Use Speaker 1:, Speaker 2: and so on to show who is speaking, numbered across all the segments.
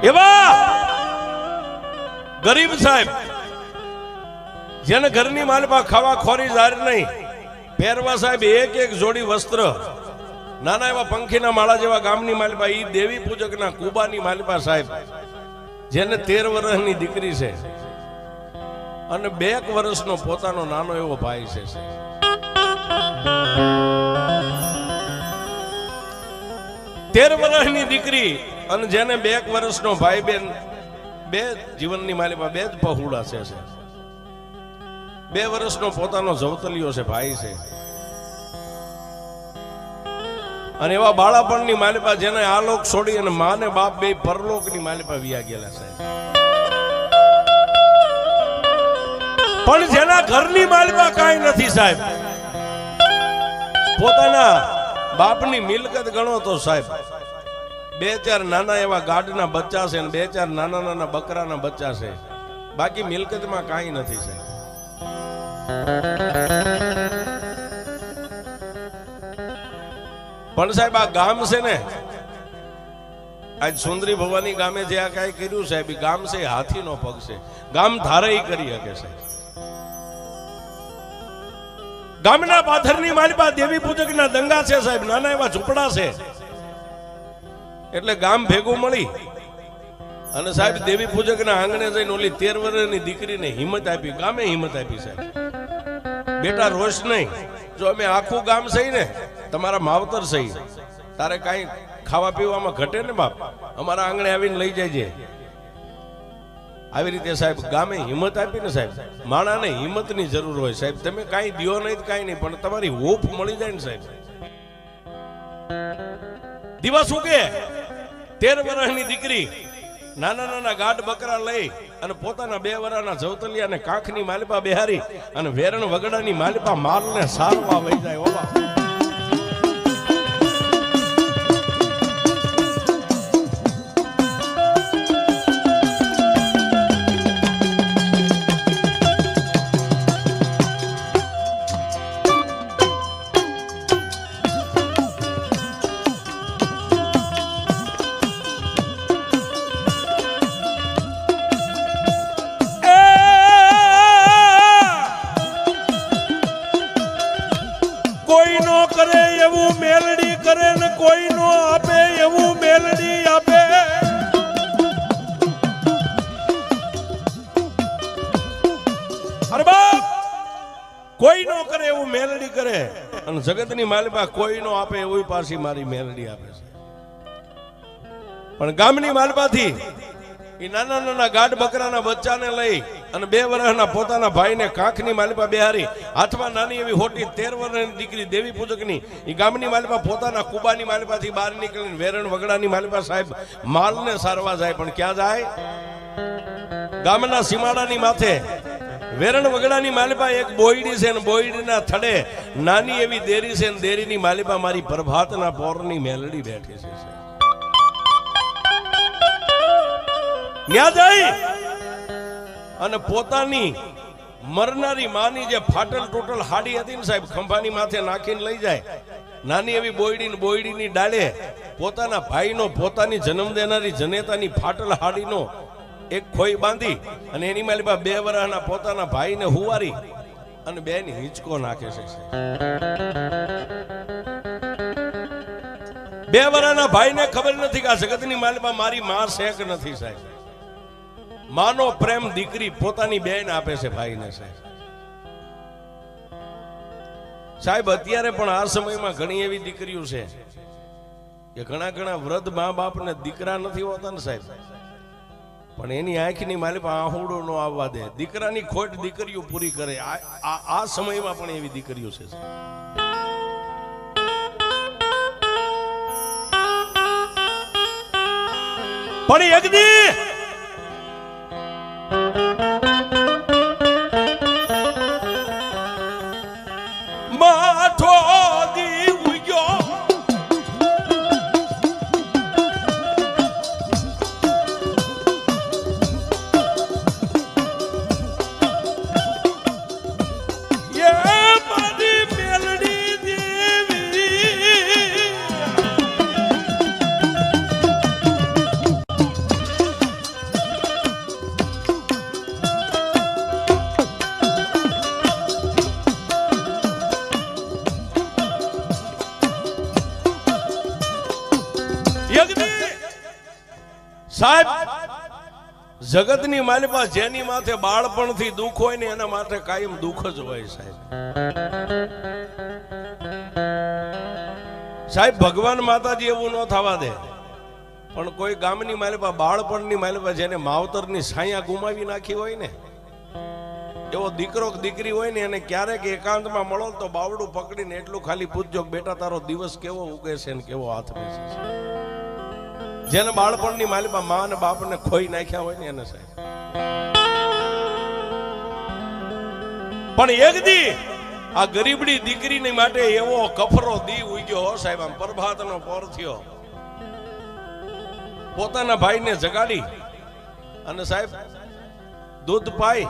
Speaker 1: એવા ગરીબ સાહેબ જેને ઘરની માલપા ખાવા ખોરી જાર નહીં, પહેરવા સાહેબ એક એક જોડી વસ્ત્ર, નાના એવા પંખીના માળા જેવા ગામની માલપા, ઈ દેવી પૂજકના કુબાની માલપા સાહેબ, જેને 13 વર્ષની દીકરી છે અને 2 વર્ષનો પોતાનો નાનો એવો ભાઈ છે. 13 વર્ષની દીકરી અને જેને 2 વર્ષનો ભાઈ બેન, 2 જીવનની માલિપા 2 જ પહોળા છે. 2 વર્ષનો પોતાનો જવતલિયો છે, ભાઈ છે. અને એવા બાળાપણની માલિપા જેને આ લોક છોડી અને મા ને બાપ બે પરલોકની માલિપા વિયા ગયેલા છે. પણ જેના ઘરની માલિપા કાંઈ નથી સાહેબ, પોતાના બાપની મિલકત ગણો તો સાહેબ 2-4 નાના એવા ગાઢના બચ્ચા છે અને 2-4 નાના નાના બકરાના બચ્ચા છે, બાકી મિલકતમાં કાંઈ નથી સાહેબ. પણ સાહેબ આ ગામ છે ને, આજ સુંદરી ભવાની ગામે જે આ કાંઈ કર્યું સાહેબ, ગામ છે હાથીનો પગ છે, ગામ ધારે કરી શકે છે. ગામના પાથરની માલિપા દેવી પૂજકના દંગા છે સાહેબ, નાના એવા ઝૂંપડા છે, એટલે ગામ ભેગું મળી અને સાહેબ દેવી પૂજકના આંગણે જઈને ઓલી 13 વર્ષની દીકરીને હિંમત આપી, ગામે હિંમત આપી સાહેબ. બેટા રોષ નહીં, જો અમે આખું ગામ સહી ને તમારા માવતર સહી, તારે કાંઈ ખાવા પીવામાં ઘટે ને બાપ, અમારા આંગણે આવીને લઈ જાય. આવી રીતે સાહેબ ગામે હિંમત આપી ને સાહેબ, માણાને હિંમતની જરૂર હોય સાહેબ. તમે કાંઈ દિયો નહીં કાંઈ નહીં, પણ તમારી હોપ મળી જાય ને સાહેબ. દિવસ ઉગે 13 વર્ષની દીકરી નાના નાના ગાઢ બકરા લઈ અને પોતાના 2 વર્ષના જવતલિયાને કાંખની માલિપા બેહારી અને વેરણ વગડાની માલિપા માલને સારવા વહી જાય. ઓબા કોઈ નો કરે એવું મેલડી કરે ને કોઈ નો આપે એવું મેલડી આપે. અરે બાપ, કોઈ નો કરે એવું મેલડી કરે અને જગતની માલિપા કોઈ નો આપે એવું પાછી મારી મેલડી આપે છે. પણ ગામની માલિપાથી એ નાના નાના ગાઢ બકરાના બચ્ચાને લઈ અને 2 વર્ષના પોતાના ભાઈને કાંખની માલિપા બેહારી, હાથમાં નાની એવી હોટી 13 વર્ષની દીકરી દેવી પૂજકની, એ ગામની માલિપા પોતાના કુબાની માલિપાથી બહાર નીકળીને વેરણ વગડાની માલિપા સાહેબ માલને સારવા જાય. પણ ક્યાં જાય? ગામના સીમાડાની માથે વેરણ વગડાની માલિપા એક બોયડી છે ને બોયડીના થડે નાની એવી દેરી છે ને દેરીની માલિપા મારી પ્રભાતના પોરની મેલડી બેઠી છે. ત્યાં જઈ અને પોતાની મરનારી માની જે ફાટલ ટોટલ હાડી હતી ને સાહેબ, ખંભાની માથે નાખીને લઈ જાય. નાની એવી બોયડીની ડાળે પોતાના ભાઈનો, પોતાની જન્મ દેનારી જનેતાની ફાટલ હાડીનો એક ખોઈ બાંધી અને એની માલિપા 2 વર્ષના પોતાના ભાઈને હુવારી અને 2 ની હિંચકો નાખે છે. 2 વર્ષના ભાઈને ખબર નથી કે આ જગતની માલિપા મારી માં છે કે નથી સાહેબ. માનો પ્રેમ દીકરી પોતાની બેન આપે છે ભાઈને સાહેબ. સાહેબ અત્યારે પણ આ સમયમાં ઘણી એવી દીકરીઓ છે કે ઘણા વૃદ્ધ મા બાપ ને દીકરા નથી હોતા ને સાહેબ, પણ એની આંખની માલિપા આહુડો ન આવવા દે, દીકરાની ખોટ દીકરીઓ પૂરી કરે. આ સમયમાં પણ એવી દીકરીઓ છે. પણ એક દી માથો દી ઉગ્યો એ મારી મેલડી દેવી સાહેબ જગતની માલિપા જેની માથે બાળપણથી દુઃખ હોય ને એના માટે કાયમ દુઃખ જ હોય સાહેબ. સાહેબ ભગવાન માતાજી એવું ન થવા દે, પણ કોઈ ગામની માલિપા બાળપણની માલિપા જેને માવતરની છાયા ગુમાવી નાખી હોય ને એવો દીકરો દીકરી હોય ને એને ક્યારેક એકાંતમાં મળો તો બાવડું પકડીને એટલું ખાલી પૂછજો કે બેટા તારો દિવસ કેવો ઉગે છે ને કેવો હાથ બેસે છે. જેને બાળપણની માલિપા મા અને બાપને ખોઈ નાખ્યા હોય ને એને સાહેબ. પણ એક દી આ ગરીબડી દીકરીની માટે એવો કફરો દી ઉગ્યો હો સાહેબ. આમ પ્રભાતનો પોર થયો, પોતાના ભાઈને જગાડી અને સાહેબ દૂધ પાઈ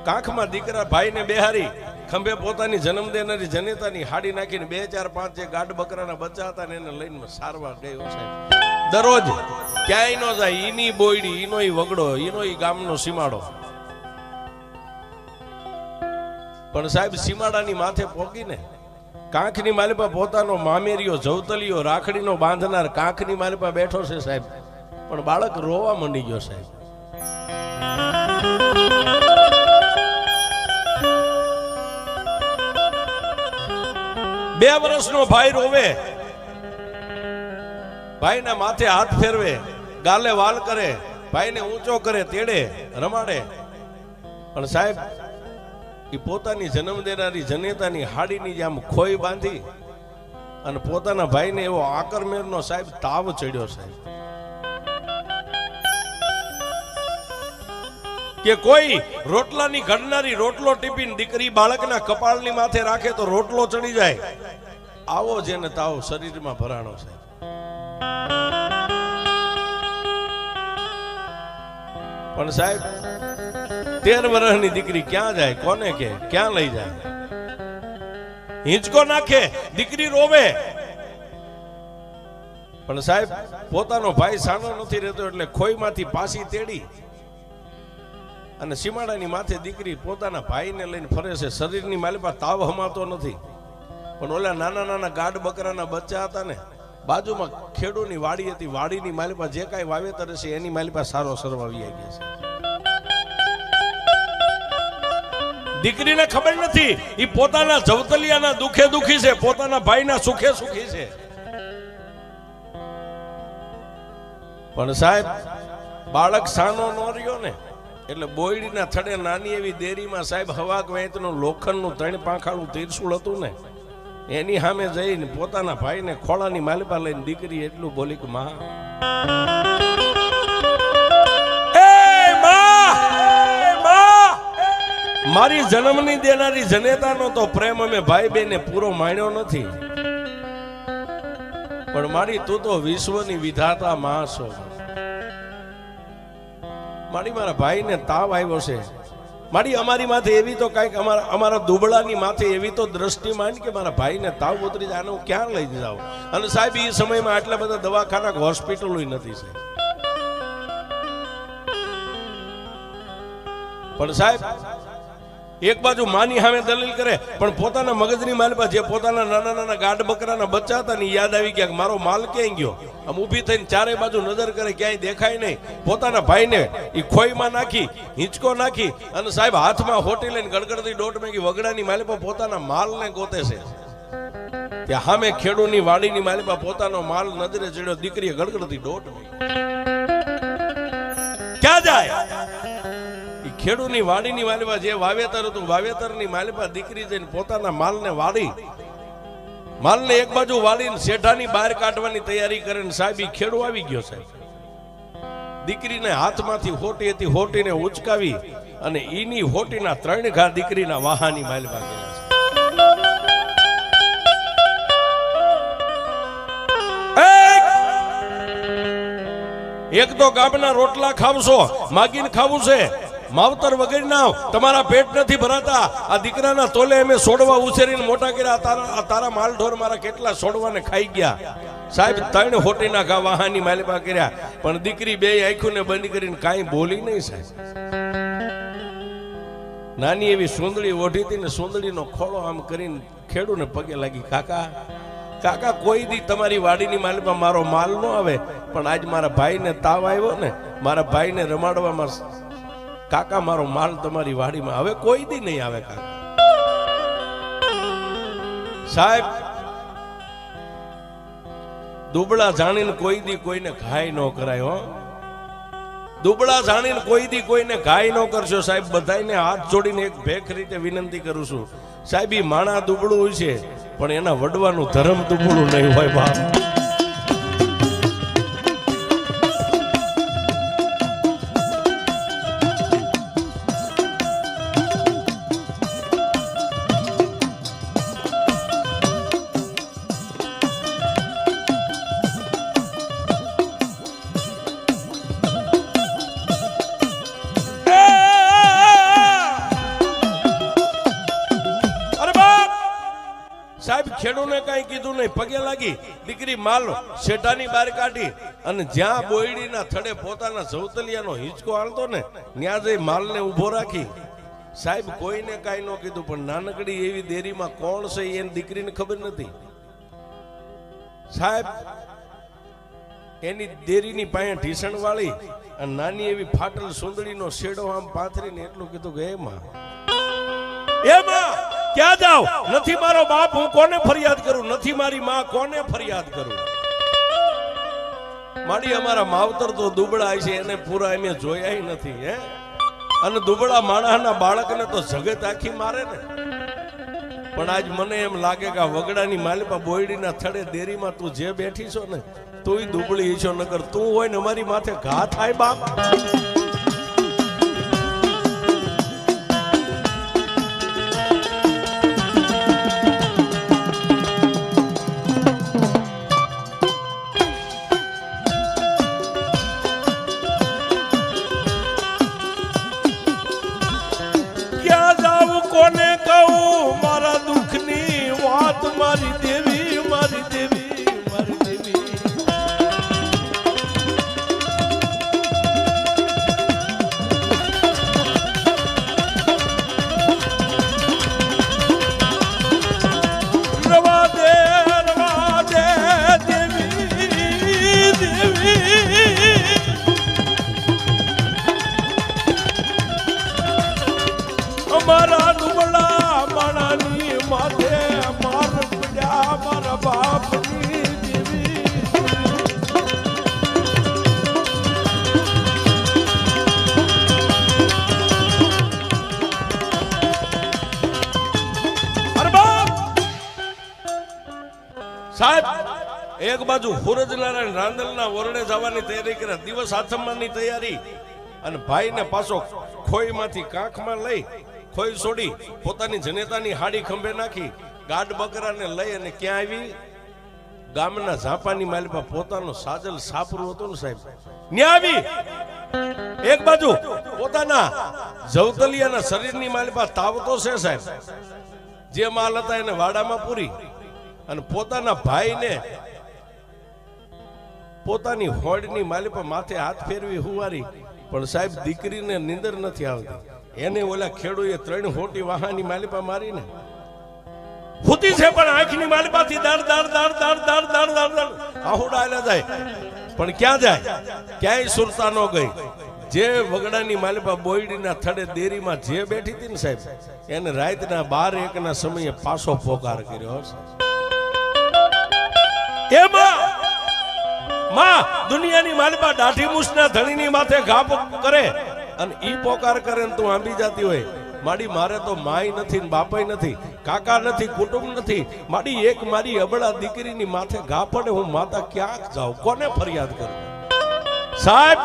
Speaker 1: કાંખમાં દીકરા ભાઈને બેહારી ખંભે પોતાની જન્મ દેનારી જનેતાની હાડી નાખીને 2, 4, 5 જે ગાઢ બકરાના બચ્ચા હતા ને એને લઈને સારવાર ગયો સાહેબ. દરરોજ ક્યાંય નો જાય, ઈની બોયડી, ઈનો ઈ વગડો, ઈનો ઈ ગામનો સીમાડો. પણ સાહેબ સીમાડાની માથે પોકીને કાંખની માલિપા પોતાનો મામેરિયો જવતલિયો રાખડીનો બાંધનાર કાંખની માલિપા બેઠો છે સાહેબ. પણ બાળક રોવા માંડી ગયો સાહેબ. 2 વર્ષનો ભાઈ રોવે, ભાઈના માથે હાથ ફેરવે, ગાલે વાલ કરે, ભાઈને ઊંચો કરે, તેડે, રમાડે. પણ સાહેબ એ પોતાની જન્મ દેનારી જનેતાની હાડીની જેમ ખોઈ બાંધી અને પોતાના ભાઈને એવો આકરમેરનો સાહેબ તાવ ચડ્યો સાહેબ કે કોઈ રોટલાની ઘડનારી રોટલો ટીપીને દીકરી બાળકના કપાળની માથે રાખે તો રોટલો ચડી જાય. આવો જેને તાવ શરીરમાં ભરાણો સાહેબ. પણ સાહેબ 13 વર્ષની દીકરી ક્યાં જાય, કોને કે ક્યાં લઈ જાય? હિંચકો નાખે, દીકરી રોવે. પણ સાહેબ પોતાનો ભાઈ સાનો નથી રહેતો એટલે ખોઈમાંથી પાછી તેડી અને સીમાડાની માથે દીકરી પોતાના ભાઈને લઈને ફરે છે. શરીરની માલિપા તાવ હમાતો નથી, પણ ઓલા નાના નાના ગાઢ બકરાના બચ્ચા હતા ને, બાજુમાં ખેડૂની વાડી હતી, વાડીની માલિપા જે કાંઈ વાવેતર છે એની માલિપા સારો સરવાવી ગયા છે. દીકરીને ખબર નથી એ પોતાના જવતલિયાના દુખે દુખી છે, પોતાના ભાઈના સુખે સુખી છે. પણ સાહેબ બાળક સાનો ન રહ્યો ને એટલે બોયડીના થડે નાની એવી દેરીમાં સાહેબ હવાક વેંતનું લોખંડનું 3 પાંખાળું તીરસુળ હતું ને એની સામે જઈને પોતાના ભાઈને ખોળાની માલિપા લઈને દીકરી એટલું બોલી કે માં, મારી જન્મની દેનારી જનેતાનો તો પ્રેમ અમે ભાઈ બેને પૂરો માણ્યો નથી, પણ મારી તું તો વિશ્વની વિધાતા માં છો. મારી મારા ભાઈને તાવ આવ્યો છે, મારી અમારી માથે એવી તો કઈક અમારા દુબળાની માથે એવી તો દ્રષ્ટિ માંડ કે મારા ભાઈને તાવ ઉતરી જાય, આને હું ક્યાં લઈ જાઉં? અને સાહેબ એ સમયમાં આટલા બધા દવાખાના હોસ્પિટલો નથી સાહેબ. પણ સાહેબ એક બાજુ માની સામે દલીલ કરે, પણ પોતાના મગજની માલિપા જે પોતાના નાના નાના ગાઢ બકરાના બચ્ચા હતા ને યાદ આવી ગયા કે મારો માલ ક્યાંય ગયો. આમ ઊભી થઈને ચારે બાજુ નજર કરે, ક્યાંય દેખાય નહીં. પોતાના ભાઈને એ ખોઈમાં નાખી, હિંચકો નાખી અને સાહેબ હાથમાં હોટી લઈને ગડગડતી દોટ મેગી વગડાની માલિપા પોતાના માલને ગોતે છે. ત્યાં સામે ખેડૂની વાડીની માલિપા પોતાનો માલ નજરે ચડ્યો, દીકરીએ ગડગડતી દોટ મેગી. ક્યાં જાય? ખેડૂની વાડીની માલિપા જે વાવેતર હતું વાવેતરની માલિપા દીકરી જઈને પોતાના માલને વાડી, માલને એક બાજુ વાળીને શેઠાની બહાર કાઢવાની તૈયારી કરીને સાહેબ ઈ ખેડૂ આવી ગયો સાહેબ. દીકરીને હાથમાંથી હોટી હતી, હોટીને ઉચકાવી અને ઈની હોટીના 3 ઘા દીકરીના વાહાની માલિપા કર્યા છે. એક તો ગામના રોટલા ખાવશો, માગીને ખાવું છે, માવતર વગર ના તમારા પેટ નથી ભરાતા. આ દીકરાના તોલે અમે છોડવા ઉછેરીને મોટા કર્યા, તારા માલઢોર મારા કેટલા છોડવાને ખાઈ ગયા સાહેબ. 3 હોટીના ઘા વાહાની માલિપા કર્યા, પણ દીકરી 2 આંખોને બંધ કરીને કાંઈ બોલી નહીં સાહેબ. નાની એવી સુંદડી ઓઢી હતી ને સુંદડીનો ખોળો આમ કરીને ખેડૂને પગે લાગી, કાકા કાકા કોઈ દી તમારી વાડીની માલમાં મારો માલ ન આવે, પણ આજ મારા ભાઈને તાવ આવ્યો ને, મારા ભાઈને રમાડવામાં કાકા મારો માલ તમારી વાડીમાં હવે કોઈ દી નહીં આવે કાકા. સાહેબ દુબળા જાણીને કોઈ દી કોઈને ઘાય ન કરાય હો. દુબળા જાણીને કોઈ દી કોઈને ઘાય ન કરશો સાહેબ. બધાને હાથ જોડીને એક ભેખ રીતે વિનંતી કરું છું સાહેબ, ઈ માણા દુબળું હોય છે પણ એના વડવાનું ધર્મ દુબળું નહીં હોય બાપ. સાહેબ ખેડૂને કઈ કીધું નહીં, પગે લાગી દીકરી માલ શેઠાની બહાર કાઢી અને જ્યાં બોયડીના થડે પોતાના જવતલિયાનો હિંચકો હાલતો ને ત્યાં જઈ માલને ઊભો રાખી. સાહેબ કોઈને કઈ ન કીધું, પણ નાનકડી એવી દેરીમાં કોણ છે એની દીકરીને ખબર નથી. સાહેબ એની દેરીની પાસે ઢીસણ વાળી અને નાની એવી ફાટલ સુંદડીનો શેડો આમ પાથરીને એટલું કીધું કે એમાં ક્યાં જાવ? નથી મારો બાપ, હું કોને ફરિયાદ કરું? નથી મારી માં, કોને ફરિયાદ કરું? માડી અમારા માવતર તો દુબળા છે, એને પૂરા અમે જોયા નથી હે. અને દુબળા માણસના બાળકને તો જગત આખી મારે ને. પણ આજ મને એમ લાગે કે આ વગડાની માલિપા બોયડીના થડે દેરીમાં તું જે બેઠી છો ને, તું દુબળી છો, નકર તું હોય ને અમારી માથે ઘા થાય બાપ. કોને કહું મારા દુઃખની વાત? મારી દેવી, મારી દેવી, મારી દેવી. રવા દે દેવી, દેવી. અમારા દુબળા માણાની માથે માર પડ્યા મારા બાપની દેવી. અરે બાપ સાહેબ એક બાજુ સૂરજનારાયણ રાંદલના ઓરડે જવાની તૈયારી કરે, દિવસ આથમવાની તૈયારી, અને ભાઈને પાછો ખોઈમાંથી કાંખમાં લઈ ખોઈ છોડી પોતાની જનેતાની હાડી ખંભે નાખી ગાઢ બકરાને લઈ અને ક્યાં આવી? ગામના ઝાપાની માલિપા પોતાનો સાજલ સાપરું હતું ને સાહેબ, ન્યા આવી. એક બાજુ પોતાના જવતલિયાના શરીરની માલિપા તાવતો છે સાહેબ, જે માલ હતા એને વાડામાં પૂરી અને પોતાના ભાઈને પોતાની હોડની માલિપા માથે હાથ ફેરવી હુવારી. પણ સાહેબ દીકરીને નીંદર નથી આવતી. એને ઓલા ખેડૂએ 3 હોટી વાહાની માલિપા મારીને હુતી છે, પણ આંખની માલિપાથી દાડ દાડ દાડ દાડ દાડ દાડ દાડ આહુડા આલા જાય, પણ ક્યાં જાય? ક્યાંય સુરતા ન ગઈ. જે વગડાની માલિપા બોયડીના થડે દેરીમાં જે બેઠી હતી ને સાહેબ, એને રાતના 12-1 ના સમયે પાછો પોકાર કર્યો. એમાં માં દુનિયાની માલિપા દાઢી મૂછના ધણીની માથે ઘા કરે અને ઈ પોકાર કરે ને તું આંબી જતી હોય. માડી મારે તો માય નથી ને બાપાય નથી, કાકા નથી, કુટુંબ નથી. માડી એક મારી અબળા દીકરીની માથે ઘા પડે, હું માતા ક્યાંક જાઉં, કોને ફરિયાદ કરું? સાહેબ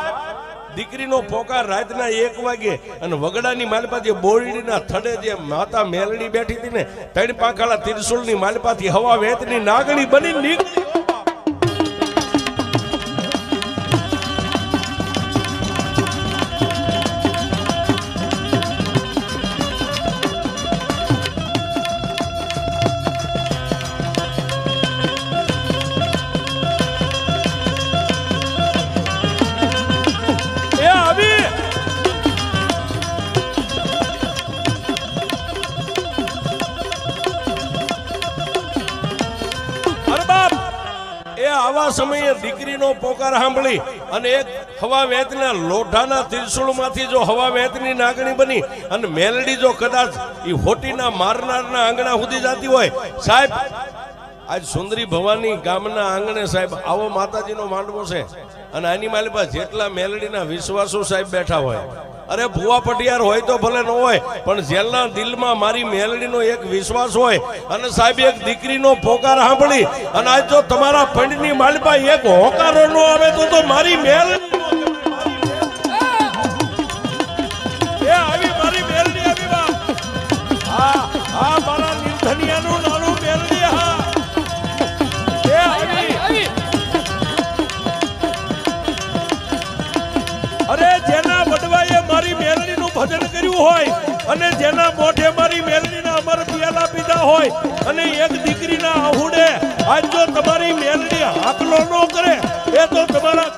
Speaker 1: દીકરીનો પોકાર રાતના 1 વાગે અને વગડાની માલિપા જે બોરડીના થડે જે માતા મેલડી બેઠી હતી ને, 3 પાંખાળા ત્રિશુલની માલિપાથી હવા વેતની નાગણી બની નીકળી. સમયે દીકરીનો પોકાર સાંભળી અને એક હવા વેતના લોઢાના ત્રિશુળમાંથી જો હવા વેતની નાગણી બની અને મેલડી જો કદાચ એ હોટીના મારનારના આંગણા સુધી જતી હોય સાહેબ, આજ સુંદરી ભવાની ગામના આંગણે સાહેબ આવો માતાજીનો માંડવો છે અને આની માલી પાસે જેટલા મેલડીના વિશ્વાસો સાહેબ બેઠા હોય, અરે ભુવા પટિયાર હોય તો ભલે ન હોય પણ જેલના દિલમાં મારી મેલડીનો એક વિશ્વાસ હોય અને સાહેબ એક દીકરીનો પોકાર સાંભળી અને આજ જો તમારા પંડની માલિપા એક હોકારો ન આવે તો મારી મેલડી એ આવી મારી મેલડી આવી બા. હા હા મારા નિર્ધનિયાનું નાનું મેલડી. હા એ આવી. અરે જેના વડવાએ મારી મેલડીનું ભજન કર્યું હોય અને જેના મોઢે મારી મેલડીના અમર પિયાલા પીધા હોય અને એક દીકરીના આહુડે આજ જો તમારી મેલડી હાકલો ન કરે એ તો તમારા